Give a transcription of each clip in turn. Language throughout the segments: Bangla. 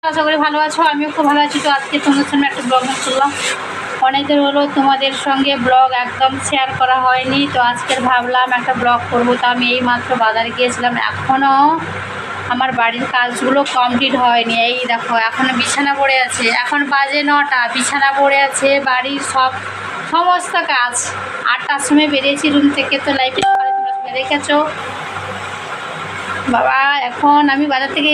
আশা করি ভালো আছো, আমিও খুব ভালো আছি। তো আজকে তোমাদের সামনে একটা ব্লগ করলাম। অনেকদিন হলো তোমাদের সঙ্গে ব্লগ একদম শেয়ার করা হয়নি, তো আজকের ভাবলাম একটা ব্লগ করবো। তো আমি এই মাত্র বাজারে গিয়েছিলাম, এখনও আমার বাড়ির কাজগুলো কমপ্লিট হয়নি। এই দেখো এখনও বিছানা পড়ে আছে, এখন বাজে 9টা, বিছানা পড়ে আছে, বাড়ির সমস্ত কাজ। 8টার সময় বেরিয়েছি রুম থেকে, তো লাইফে তোমরা দেখেছো। বাবা এখন আমি বাজার থেকে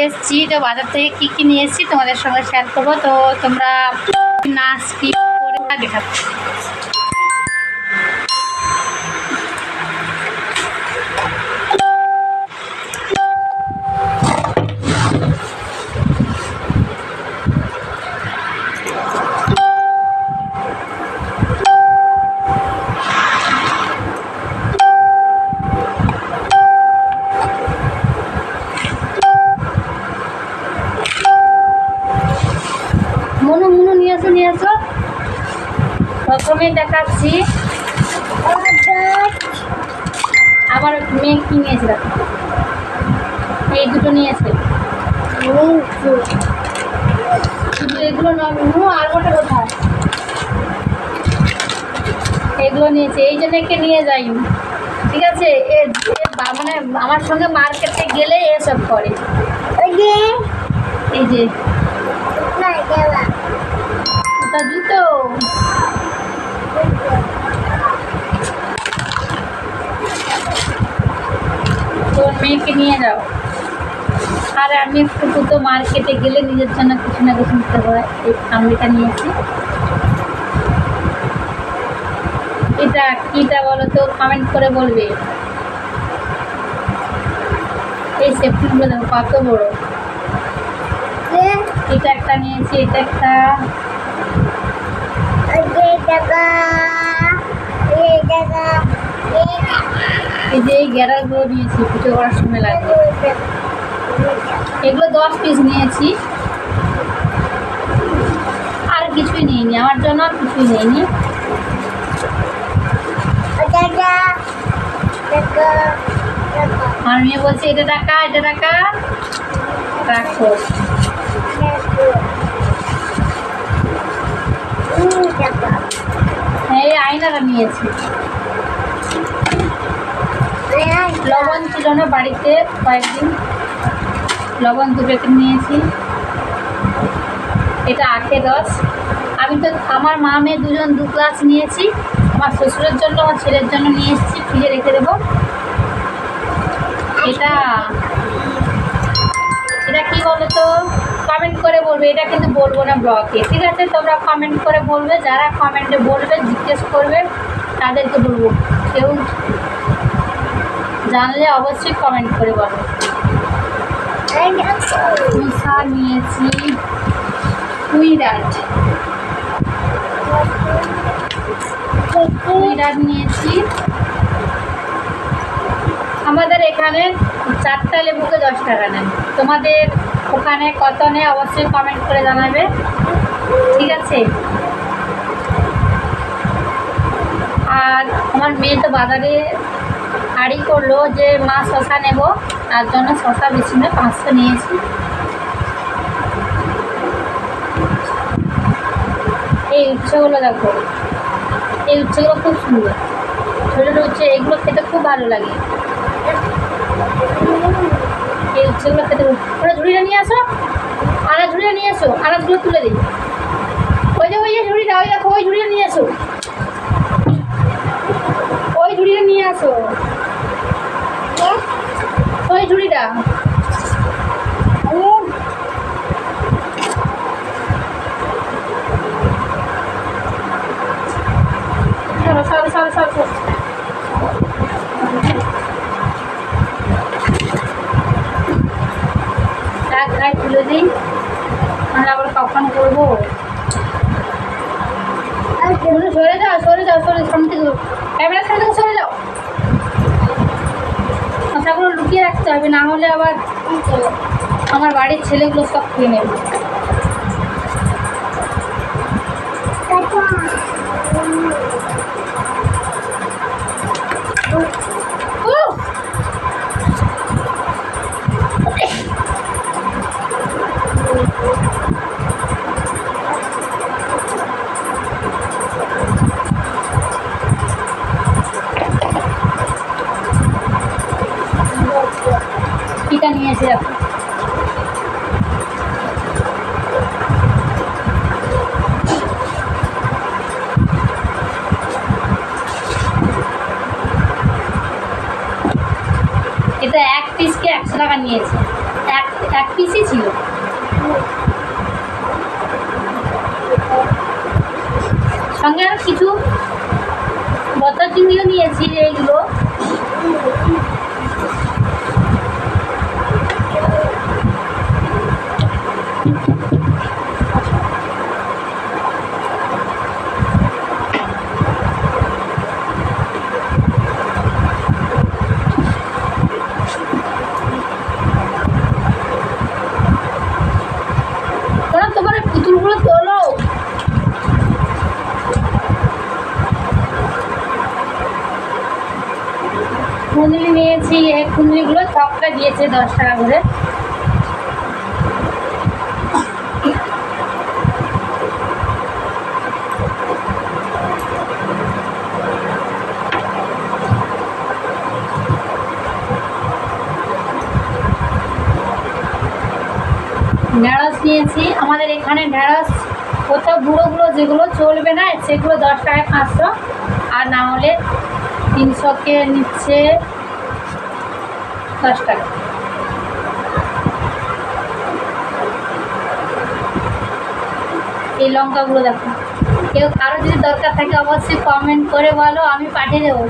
এসেছি, তো বাজার থেকে কী নিয়ে এসেছি তোমাদের সঙ্গে শেয়ার করবো। তো তোমরা না স্কিপ করে দেখাচ্ছি। নিয়ে আসো। প্রথমে দেখাচ্ছি আমার মেয়ে কি নিয়েছে, দেখো এই দুটো নিয়েছে। এগুলো আর গোটা কোথায়, এগুলো নিয়েছে, এই জন্য একে নিয়ে যাইনি। ঠিক আছে, মানে আমার সঙ্গে মার্কেটে গেলে এসব করে। এই যে ওটা জুতো, তোর মেয়েকে নিয়ে যাও। আর আমি একটু তো মার্কেটে গেলে নিজের জন্য কিছু না কিছু নিতে হয়। এই আমড়িটা নিয়েছি। এটা কীটা বলো তো, কমেন্ট করে বলবে। এই সেফটিগুলো দেখো কত বড়। এটা একটা নিয়েছি, এটা একটা, এই যে এই গ্যারাগুলো নিয়েছি, পুজো করার সময় লাগবে। এগুলো 10 পিস নিয়েছি, আর কিছুই নিইনি, আমার জন্য আর কিছুই নিইনি। আর মেয়ে বলছে এটা টাকা, এটা টাকা রাখো। এই আয়নাটা নিয়েছি। লবণ ছিল না বাড়িতে, কয়েকদিন লবণ 2 প্যাকেট নিয়েছি। এটা আখের রস। আমি তো আমার মা মেয়ে দুজন 2 গ্লাস নিয়েছি। আমার শ্বশুরের জন্য, আমার ছেলের জন্য নিয়ে এসেছি, ফ্রিজে রেখে দেবো। এটা কি বলো তো, কমেন্ট করে বলবে। এটা কিন্তু বলবো না ব্লগে, ঠিক আছে? তোমরা কমেন্ট করে বলবে, যারা কমেন্টে বলবে জিজ্ঞেস করবে তাদেরকে বলবো। কেউ জানলে অবশ্যই কমেন্ট করে বলো। মশা নিয়েছি, কুইরাট নিয়েছি। আমাদের এখানে 4টা লেবুকে 10 টাকা নেন। তোমাদের ওখানে কত নেয় অবশ্যই কমেন্ট করে জানাবে, ঠিক আছে? আর আমার মেয়ে তো বাজারে হাড়ি করলো যে মা শশা নেব, তার জন্য শশা বেশি না 500 নিয়েছি। এই উচ্ছেগুলো দেখো, এই উচ্ছেগুলো খুব সুন্দর, ছোটো ছোটো উচ্ছে, এগুলো খেতে খুব ভালো লাগে। এই উচ্ছেগুলো খেতে, ওরা ঝুড়িটা নিয়ে আসো, আনাজ ঝুড়িটা নিয়ে এসো, আনাজগুলো তুলে দিই। ওই যে ঝুড়িটা, ওই দেখো ওই ঝুড়িটা নিয়ে এসো, ওই ঝুড়িটা নিয়ে আসো, ওই ঝুড়িটা। সরো তুলে দিই, মানে আবার কখন করবো। সরে যাও সামনে থেকে, ক্যামেরার সামনে থেকে সরে যাও। শশাগুলো লুকিয়ে রাখতে হবে, না হলে আবার আমার বাড়ির ছেলেগুলো সব খেয়ে নেবে। নিয়েছি, এক পিসই ছিল। সঙ্গে আর কিছু বত্তা চিংড়িও নিয়েছি, এইগুলো তোমার পুতুলগুলো তোলো। কুঁদলি নিয়েছি, এই কুঁদলিগুলো চপটা দিয়েছে 10 টাকা করে। ঢেঁড়স নিয়েছি, আমাদের এখানে ঢেঁড়স কোথাও গুঁড়োগুলো যেগুলো চলবে না সেগুলো 10 টাকায় 500, আর না হলে 300-কে নিচ্ছে 10 টাকা। এই লঙ্কাগুলো দেখো, কেউ কারো যদি দরকার থাকে অবশ্যই কমেন্ট করে বলো, আমি পাঠিয়ে দেবো।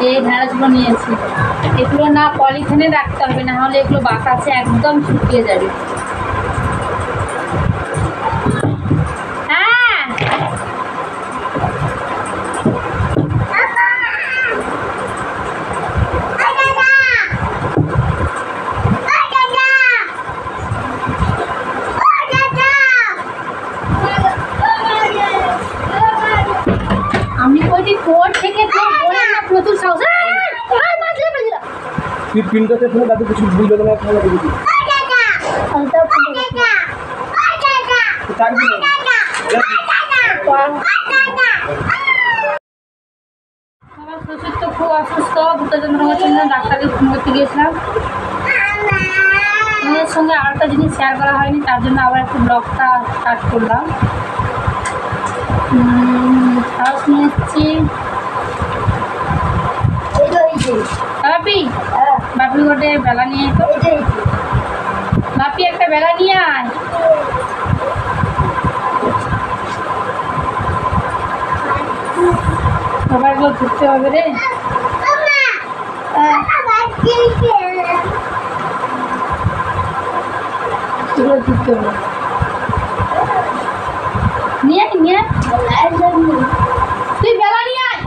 এই ঢেঁড়সগুলো নিয়েছি, এগুলো না পলিথিনে রাখতে হবে, না হলে এগুলো বাতাসে একদম শুকিয়ে যাবে। হ্যাঁ আমি কইটি কোর থেকে তো বলে না প্রচুর সাহস। তুই পিনটাতে ফেলে দাদু কিছু ভুল দেবে না, খাওয়া দেবে কি? আমার শ্বশুর তো খুব অসুস্থ, ভূতের যন্ত্রণার জন্য ডাক্তারকে ফোন করতে গিয়েছিলাম। আমাদের সঙ্গে আরেকটা জিনিস শেয়ার করা হয়নি, তার জন্য আবার একটু ব্লগটা স্টার্ট করলাম। সাহস নিয়ে এসেছি বাপি, বাপি গোটে বেলা নিয়ে তো, বাপি একটা বেলা নিয়ে আয়। সবাইগুলো ঘুরতে হবে রে। এগুলো ঘুরতে হবে, নিয়ে নিয়ে তুই বেলা নিয়ে আয়।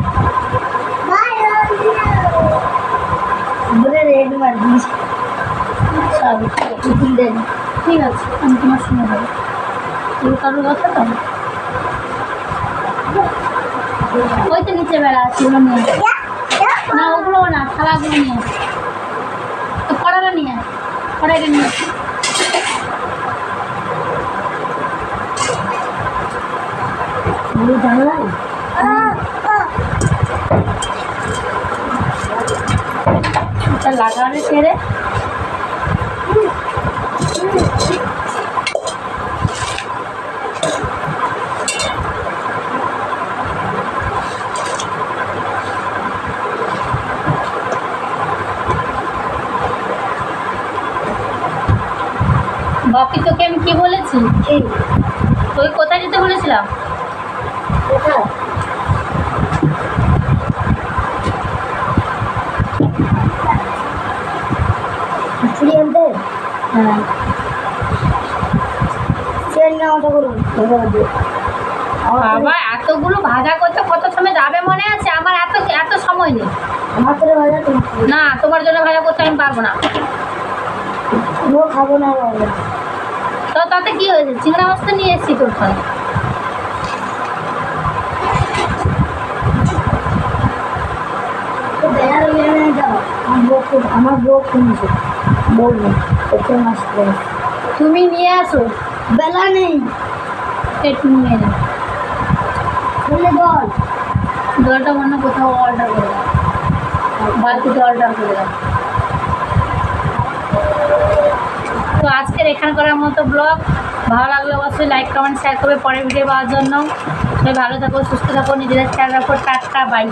ঠিক আছে, আমি তোমার সঙ্গে যাবো। তুই কারোর কথা তো ওই তো নিচে বেলা আছে, ওগুলো নিয়ে না, ওগুলো না, থালাগুলো নিয়ে তো কড়াটা নিয়ে কড়াইটা নিয়ে লাগাবে ছেড়ে। বাপি তোকে আমি কি বলেছি, তুই কোথায় যেতে বলেছিলাম? হ্যাঁ বাবা, এতগুলো ভাজা করতে কত সময় যাবে মনে আছে? আমার এত সময় নেই। না, তোমার জন্য ভাজা করতে আমি পারবো না। খাবো না তো তাতে কি হয়েছে, চিংড়া মাছ তো নিয়ে এসেছি তোর সঙ্গে। আমার বউ কিনেছে, বলবো ওকে মাছ করে তুমি নিয়ে আসো, বেলা নেই, একটু নিয়ে যাও। বললে বল জলটা অন্য কোথাও অর্ডার করে দাও, বালতিতে অর্ডার করে দাও। তো আজকের এখানকার মতো ব্লগ ভালো লাগলে অবশ্যই লাইক কমেন্ট শেয়ার করবে পরের ভিডিও পাওয়ার জন্য। সবাই ভালো থাকো, সুস্থ থাকো, নিজেদের খেয়াল রাখো। Ta-ta, by.